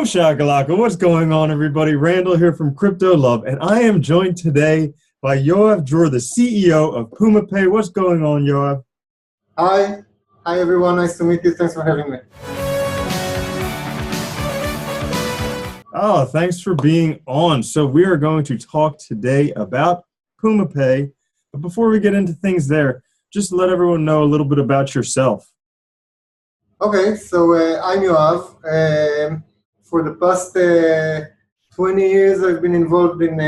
Boom shakalaka. What's going on, everybody? Randall here from Crypto Love, and I am joined today by Yoav Dror, the CEO of PumaPay. What's going on, Yoav? Hi. Hi, everyone. Nice to meet you. Thanks for having me. Oh, thanks for being on. So we are going to talk today about PumaPay. But before we get into things there, just let everyone know a little bit about yourself. Okay, so I'm Yoav. For the past 20 years, I've been involved in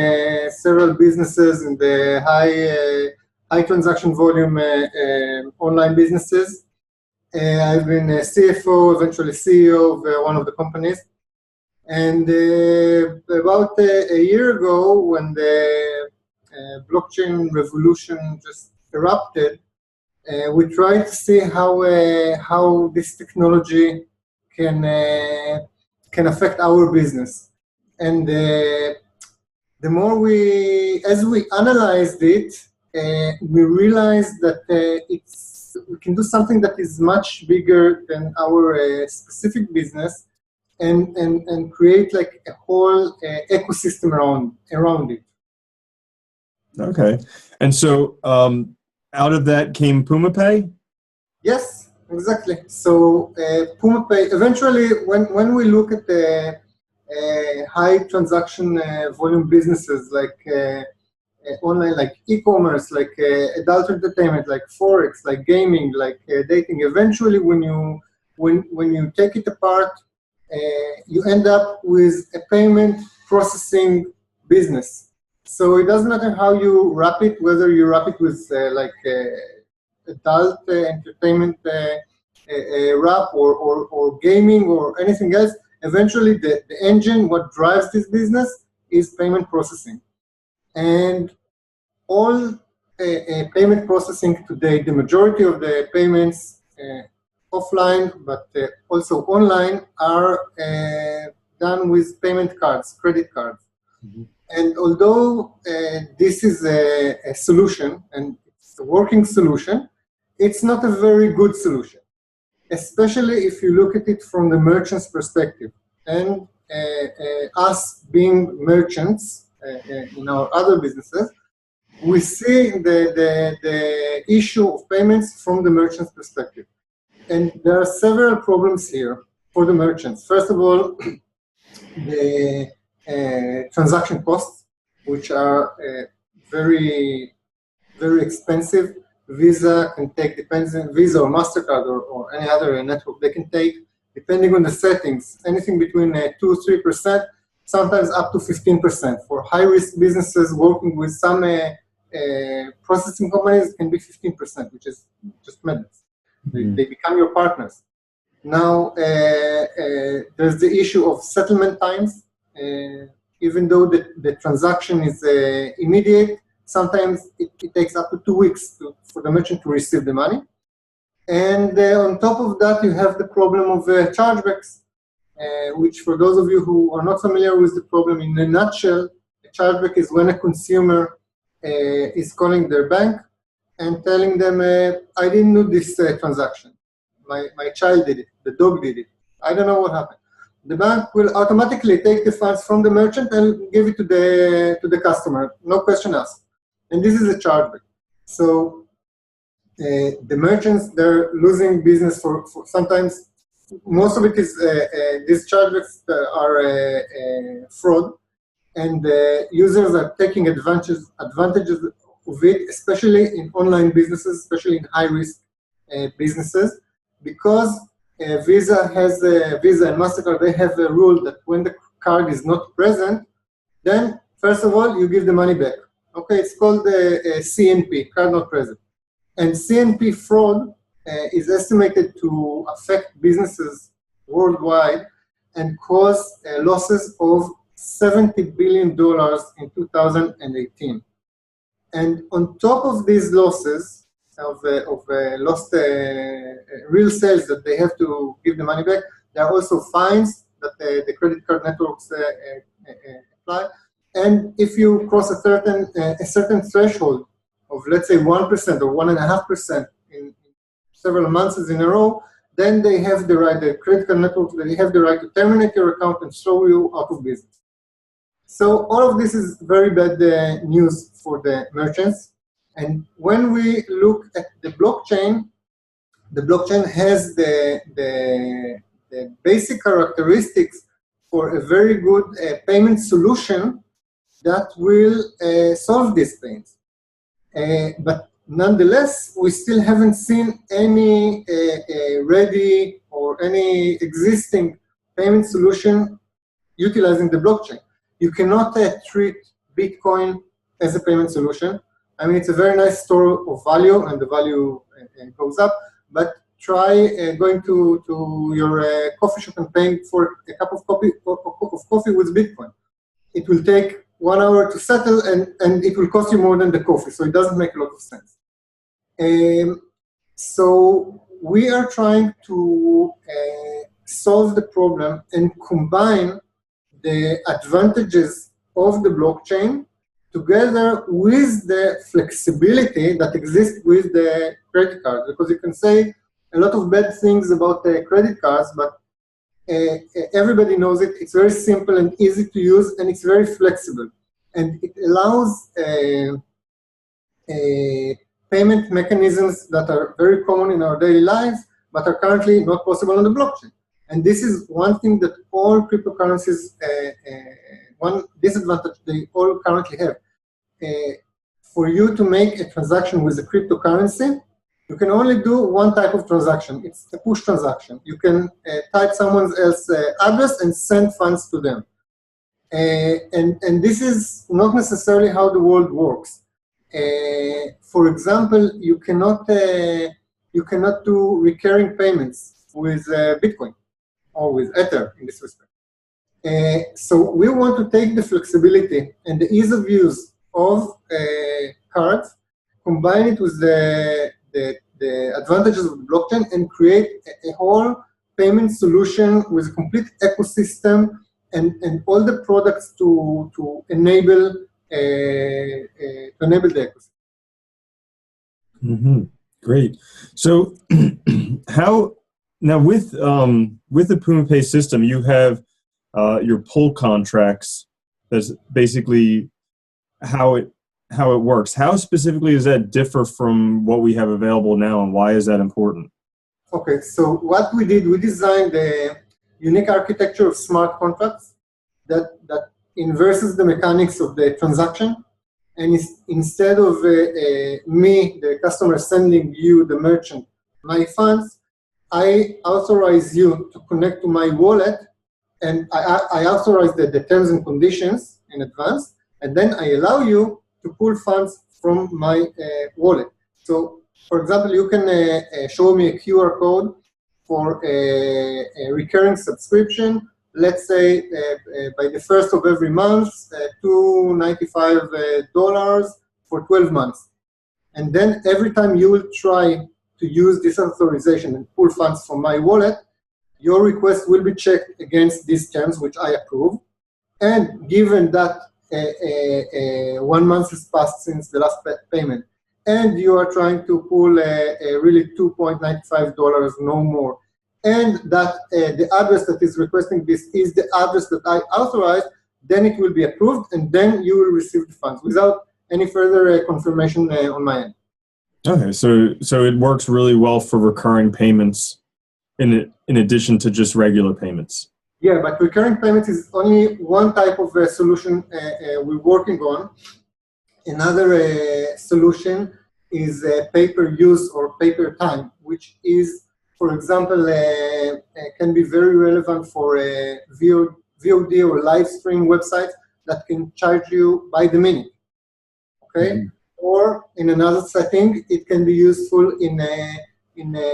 several businesses in the high transaction volume online businesses. I've been a CFO, eventually CEO of one of the companies. And about a year ago, when the blockchain revolution just erupted, we tried to see how this technology can affect our business. And the more as we analyzed it, we realized that we can do something that is much bigger than our specific business, and create like a whole ecosystem around it. Okay, and so out of that came PumaPay? Yes, exactly. So PumaPay, eventually, when we look at the high transaction volume businesses like online, like e-commerce, like adult entertainment, like Forex, like gaming, like dating, eventually when you take it apart, you end up with a payment processing business. So it doesn't matter how you wrap it, whether you wrap it with adult entertainment wrap or gaming or anything else. Eventually, the engine, what drives this business, is payment processing. And all payment processing today, the majority of the payments offline, but also online, are done with payment cards, credit cards. Mm-hmm. And although this is a solution, and it's a working solution, it's not a very good solution, especially if you look at it from the merchant's perspective. And us being merchants in our other businesses, we see the issue of payments from the merchant's perspective. And there are several problems here for the merchants. First of all, the transaction costs, which are very, very expensive. Visa can take, depends on Visa or MasterCard or any other network, they can take, depending on the settings, anything between 2-3%, sometimes up to 15%. For high-risk businesses working with some processing companies, can be 15%, which is just madness. Mm-hmm. They become your partners. Now, there's the issue of settlement times. Even though the transaction is immediate, sometimes it takes up to 2 weeks for the merchant to receive the money. And on top of that, you have the problem of chargebacks, which for those of you who are not familiar with the problem, in a nutshell, a chargeback is when a consumer is calling their bank and telling them, I didn't do this transaction. My child did it, the dog did it. I don't know what happened. The bank will automatically take the funds from the merchant and give it to the customer, no question asked. And this is a chargeback. So the merchants, they're losing business for sometimes, most of it is, these chargebacks are fraud, and users are taking advantages of it, especially in online businesses, especially in high-risk businesses, because Visa and MasterCard, they have a rule that when the card is not present, then first of all, you give the money back. Okay, it's called CNP, card not present. And CNP fraud is estimated to affect businesses worldwide and cause losses of $70 billion in 2018. And on top of these losses, of lost real sales that they have to give the money back, there are also fines that the credit card networks apply. And if you cross a certain threshold of, let's say, 1% or 1.5% in several months in a row, then they have the right, the critical network, they have the right to terminate your account and throw you out of business. So all of this is very bad news for the merchants. And when we look at the blockchain has the basic characteristics for a very good payment solution that will solve these pains. But nonetheless, we still haven't seen any ready or any existing payment solution utilizing the blockchain. You cannot treat Bitcoin as a payment solution. I mean, it's a very nice store of value, and the value goes up, but try going to your coffee shop and paying for a cup of coffee with Bitcoin. It will take 1 hour to settle, and it will cost you more than the coffee, so it doesn't make a lot of sense. So we are trying to solve the problem and combine the advantages of the blockchain together with the flexibility that exists with the credit card. Because you can say a lot of bad things about the credit cards, but everybody knows it. It's very simple and easy to use, and it's very flexible. And it allows payment mechanisms that are very common in our daily lives, but are currently not possible on the blockchain. And this is one thing that all cryptocurrencies, one disadvantage they all currently have. For you to make a transaction with a cryptocurrency, you can only do one type of transaction. It's a push transaction. You can type someone else's address and send funds to them. And this is not necessarily how the world works. For example, you cannot do recurring payments with Bitcoin or with Ether in this respect. So we want to take the flexibility and the ease of use of cards, combine it with the advantages of the blockchain, and create a whole payment solution with a complete ecosystem and all the products to enable the ecosystem. Mm-hmm. Great. So how now with the PumaPay system, you have your pull contracts. That's basically how it works. How specifically does that differ from what we have available now, and why is that important? Okay, so what we did, we designed a unique architecture of smart contracts that inverses the mechanics of the transaction. And instead of me, the customer, sending you, the merchant, my funds, I authorize you to connect to my wallet, and I authorize the terms and conditions in advance, and then I allow you to pull funds from my wallet. So, for example, you can show me a QR code for a recurring subscription. Let's say by the first of every month, $295 for 12 months. And then every time you will try to use this authorization and pull funds from my wallet, your request will be checked against these terms, which I approve. And given that 1 month has passed since the last payment, and you are trying to pull really $2.95, no more, and that the address that is requesting this is the address that I authorized, then it will be approved, and then you will receive the funds without any further confirmation on my end. Okay, so it works really well for recurring payments in addition to just regular payments. Yeah, but recurring payments is only one type of solution we're working on. Another solution is pay-per-use or pay-per-time, which is, for example, can be very relevant for VOD or live stream websites that can charge you by the minute. Okay, mm-hmm. Or in another setting, it can be useful in a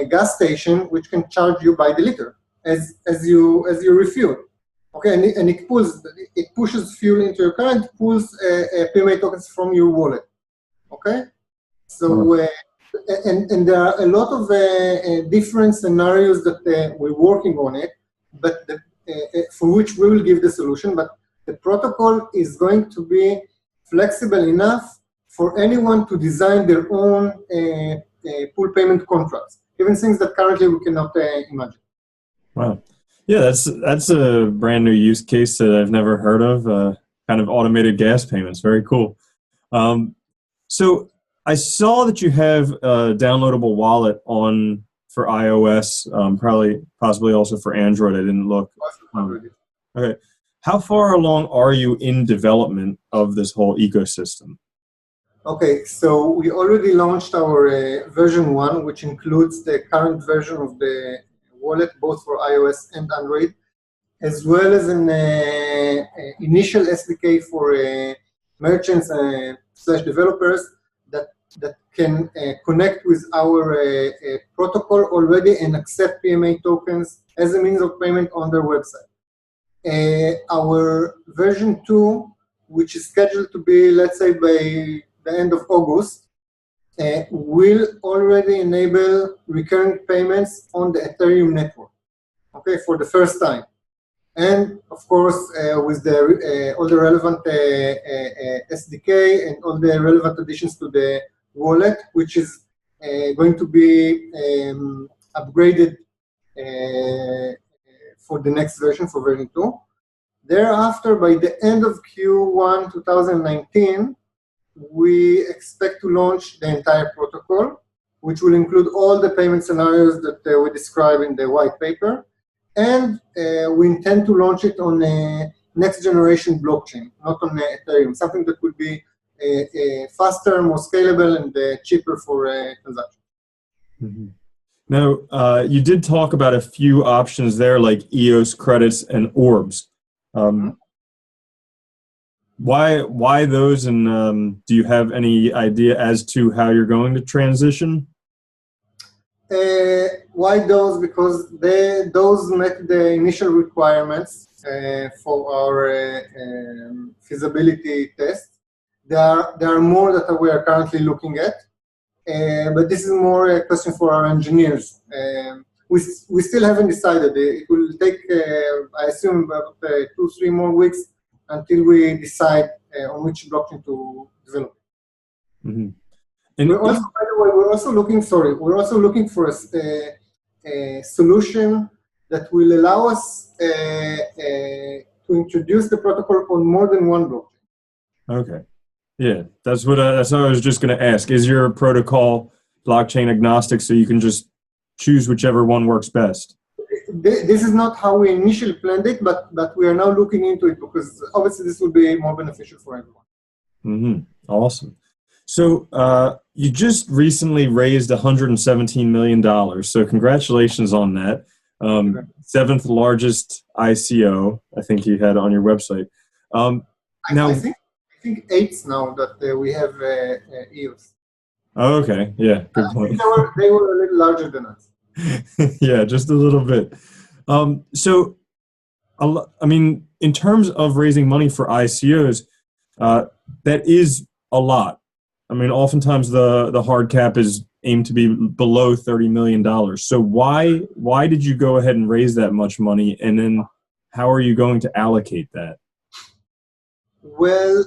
gas station, which can charge you by the liter as you refuel. Okay, and it pushes fuel into your car and pulls PMA tokens from your wallet. Okay, so and there are a lot of different scenarios that we're working on it, but for which we will give the solution. But the protocol is going to be flexible enough for anyone to design their own pool payment contracts. even things that currently we cannot imagine. Wow. Yeah, that's a brand new use case that I've never heard of. Kind of automated gas payments. Very cool. So I saw that you have a downloadable wallet for iOS, possibly also for Android. I didn't look. Okay. How far along are you in development of this whole ecosystem? Okay, so we already launched our version 1, which includes the current version of the wallet, both for iOS and Android, as well as an initial SDK for merchants / developers that can connect with our protocol already and accept PMA tokens as a means of payment on their website. Our version 2, which is scheduled to be, let's say, by the end of August, will already enable recurring payments on the Ethereum network, okay, for the first time. And of course, with all the relevant SDK and all the relevant additions to the wallet, which is going to be upgraded for the next version, for version 2. Thereafter, by the end of Q1 2019, we expect to launch the entire protocol, which will include all the payment scenarios that we describe in the white paper. And we intend to launch it on a next generation blockchain, not on Ethereum, something that would be faster, more scalable, and cheaper for transactions. Mm-hmm. Now, you did talk about a few options there, like EOS credits and orbs. Why those, and do you have any idea as to how you're going to transition? Why those? Because those met the initial requirements for our feasibility test. There are more that we are currently looking at, but this is more a question for our engineers. We still haven't decided. It will take, I assume, about 2-3 more weeks until we decide on which blockchain to develop. Mm-hmm. We're also, by the way, we're also looking for a solution that will allow us to introduce the protocol on more than one blockchain. Okay. Yeah, that's what I was just going to ask. Is your protocol blockchain agnostic, so you can just choose whichever one works best? This is not how we initially planned it, but we are now looking into it because obviously this will be more beneficial for everyone. Mm-hmm. Awesome. So you just recently raised $117 million. So congratulations on that. Seventh largest ICO, I think you had on your website. I think 8th now that we have EOS. Oh, okay. Yeah, good point. They were a little larger than us. Yeah, just a little bit. So, I mean, in terms of raising money for ICOs, that is a lot. I mean, oftentimes the hard cap is aimed to be below $30 million. So why did you go ahead and raise that much money? And then how are you going to allocate that? Well,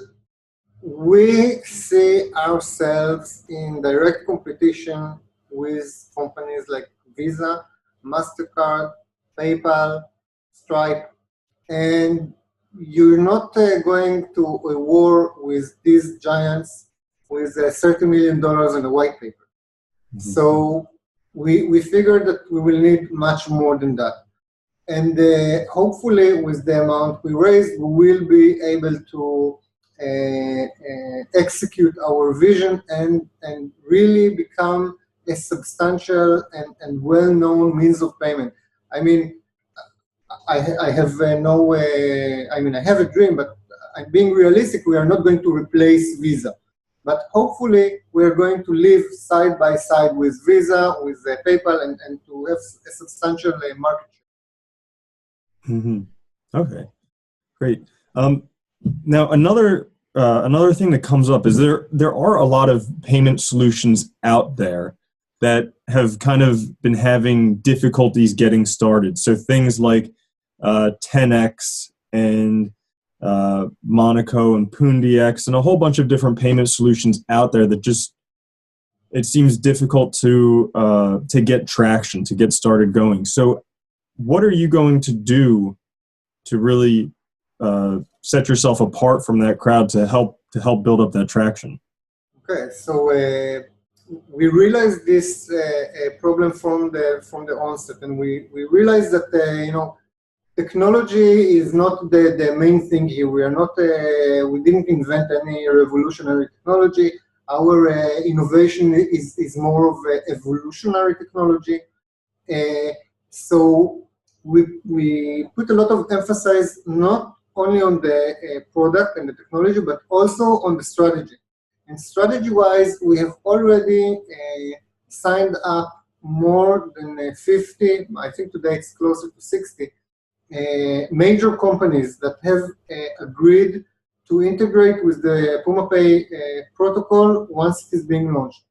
we see ourselves in direct competition with companies like Visa, MasterCard, PayPal, Stripe, and you're not going to a war with these giants with $30 million in a white paper. Mm-hmm. So we figured that we will need much more than that. And hopefully with the amount we raised, we will be able to execute our vision and really become a substantial and well-known means of payment. I mean, I have I have a dream, but I'm being realistic. We are not going to replace Visa. But hopefully, we're going to live side by side with Visa, with PayPal, and to have a substantial market share. Mm-hmm. Okay, great. Now, another thing that comes up is there are a lot of payment solutions out there that have kind of been having difficulties getting started. So things like 10x and Monaco and PoonDX and a whole bunch of different payment solutions out there that just it seems difficult to get traction, to get started going. So what are you going to do to really set yourself apart from that crowd to help build up that traction? Okay, so we realized this problem from the onset, and we realized that technology is not the main thing here. We are not we didn't invent any revolutionary technology. Our innovation is more of evolutionary technology. So we put a lot of emphasis not only on the product and the technology, but also on the strategy. And strategy-wise, we have already signed up more than 50, I think today it's closer to 60, major companies that have agreed to integrate with the PumaPay protocol once it is being launched.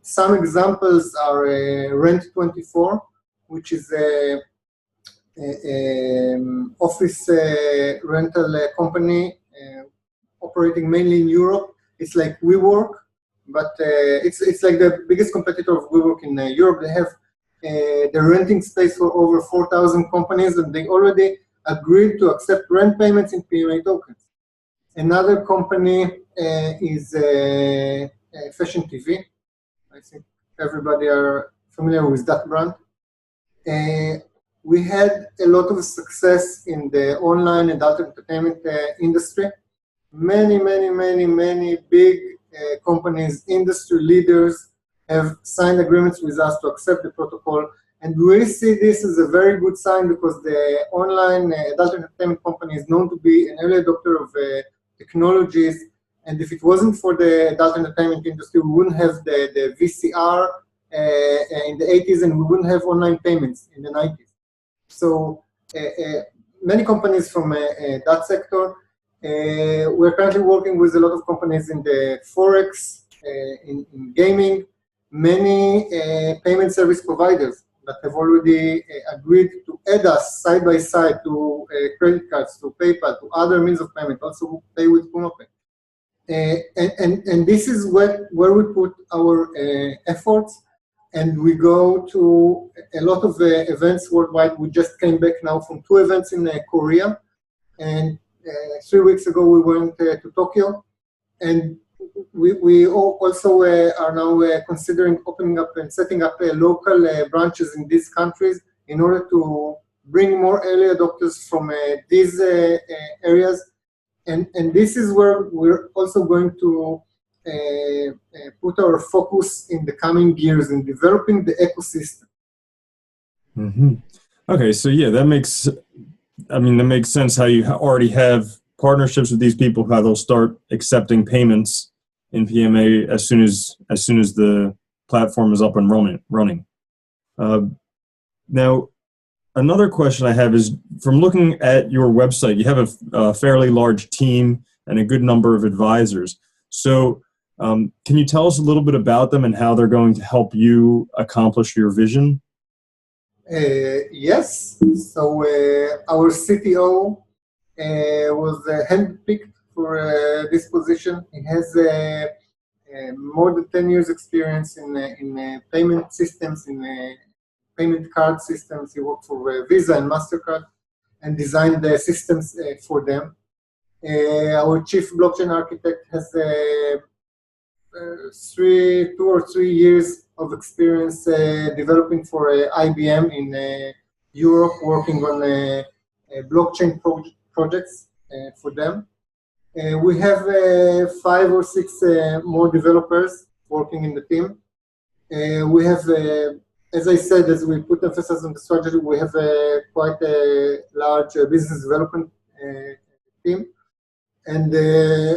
Some examples are Rent24, which is a office rental company operating mainly in Europe. It's like WeWork, but it's like the biggest competitor of WeWork in Europe. They have they're renting space for over 4,000 companies, and they already agreed to accept rent payments in PMA tokens. Another company is Fashion TV. I think everybody are familiar with that brand. We had a lot of success in the online adult entertainment industry. Many big companies, industry leaders have signed agreements with us to accept the protocol. And we see this as a very good sign because the online adult entertainment company is known to be an early adopter of technologies. And if it wasn't for the adult entertainment industry, we wouldn't have the VCR in the 80s, and we wouldn't have online payments in the 90s. So many companies from that sector. We're currently working with a lot of companies in the Forex, in gaming, many payment service providers that have already agreed to add us side by side to credit cards, to PayPal, to other means of payment, also pay with PumaPay. And this is where we put our efforts, and we go to a lot of events worldwide. We just came back now from 2 events in Korea, and 3 weeks ago we went to Tokyo, and we also are now considering opening up and setting up local branches in these countries in order to bring more early adopters from these areas. And this is where we're also going to put our focus in the coming years in developing the ecosystem. Mm-hmm. Okay, so yeah, that makes sense how you already have partnerships with these people, how they'll start accepting payments in PMA as soon as the platform is up and running. Now, another question I have is, from looking at your website, you have a fairly large team and a good number of advisors. So can you tell us a little bit about them and how they're going to help you accomplish your vision? Yes. So our CTO was handpicked for this position. He has more than 10 years experience in payment systems, in payment card systems. He worked for Visa and MasterCard and designed the systems for them. Our chief blockchain architect has 2 or 3 years of experience developing for IBM in Europe, working on blockchain projects for them. We have 5 or 6 more developers working in the team. We have, as I said, as we put emphasis on the strategy, we have quite a large business development team, and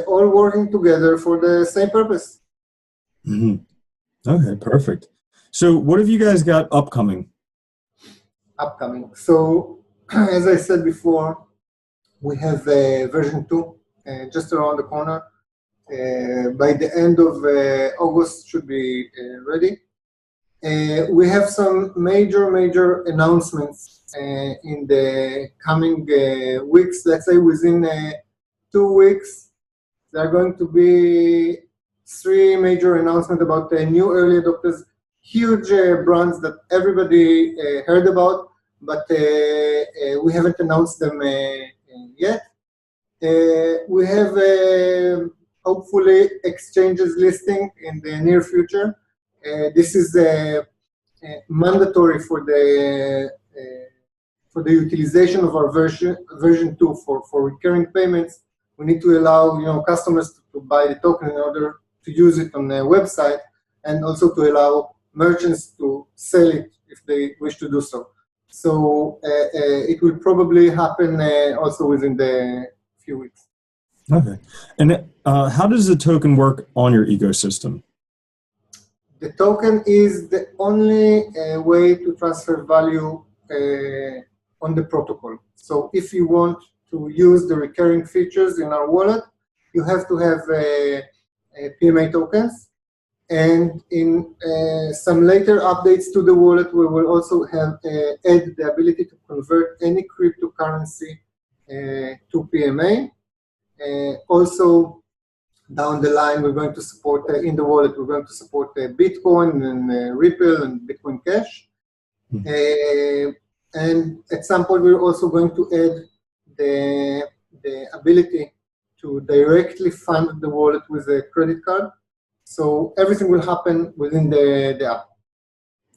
all working together for the same purpose. Mm-hmm. Okay, perfect. So what have you guys got upcoming? So as I said before, we have version 2 just around the corner. By the end of August should be ready. We have some major announcements in the coming weeks. Let's say within 2 weeks, there are going to be 3 major announcements about the new early adopters, huge brands that everybody heard about, but we haven't announced them yet. We have hopefully exchanges listing in the near future. This is mandatory for the utilization of our version 2 for recurring payments. We need to allow customers to buy the token in order to use it on their website, and also to allow merchants to sell it if they wish to do so. So it will probably happen also within the few weeks. Okay. And how does the token work on your ecosystem? The token is the only way to transfer value on the protocol. So if you want to use the recurring features in our wallet, you have to have PMA tokens. And in some later updates to the wallet, we will also have add the ability to convert any cryptocurrency to PMA. Also, down the line, we're going to support, in the wallet, we're going to support Bitcoin and Ripple and Bitcoin Cash. And at some point, we're also going to add the ability to directly fund the wallet with a credit card. So everything will happen within the app.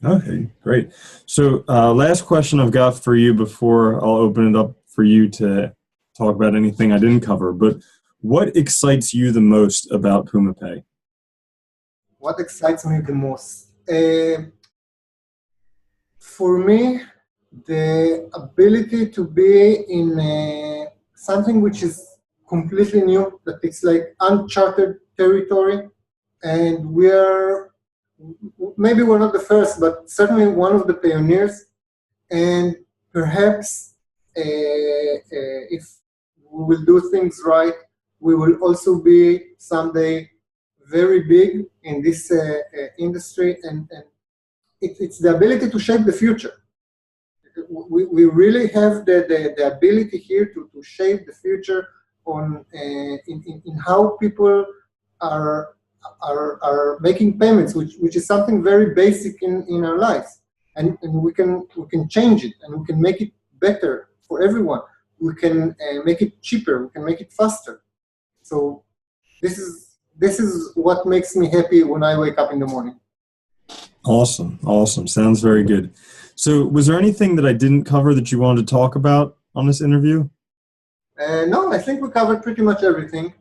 Okay, great. So last question I've got for you before I'll open it up for you to talk about anything I didn't cover, but what excites you the most about PumaPay? What excites me the most? For me, the ability to be in something which is completely new, that it's like uncharted territory, and maybe we're not the first, but certainly one of the pioneers, and perhaps if we will do things right, we will also be someday very big in this industry, and it's the ability to shape the future. We really have the ability here to shape the future on in how people are making payments, which is something very basic in our lives, and we can change it, and we can make it better for everyone. We can make it cheaper. We can make it faster. So this is what makes me happy when I wake up in the morning. Awesome. Sounds very good. So was there anything that I didn't cover that you wanted to talk about on this interview? No, I think we covered pretty much everything.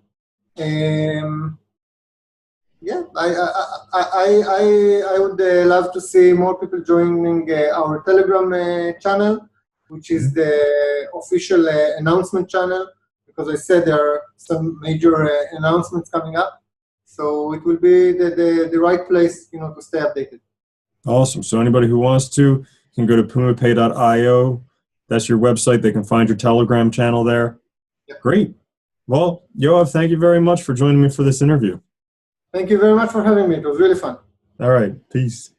Yeah, I would love to see more people joining our Telegram channel, which is the official announcement channel, because I said there are some major announcements coming up. So it will be the right place, to stay updated. Awesome. So anybody who wants to can go to PumaPay.io. That's your website. They can find your Telegram channel there. Yep. Great. Well, Yoav, thank you very much for joining me for this interview. Thank you very much for having me. It was really fun. All right. Peace.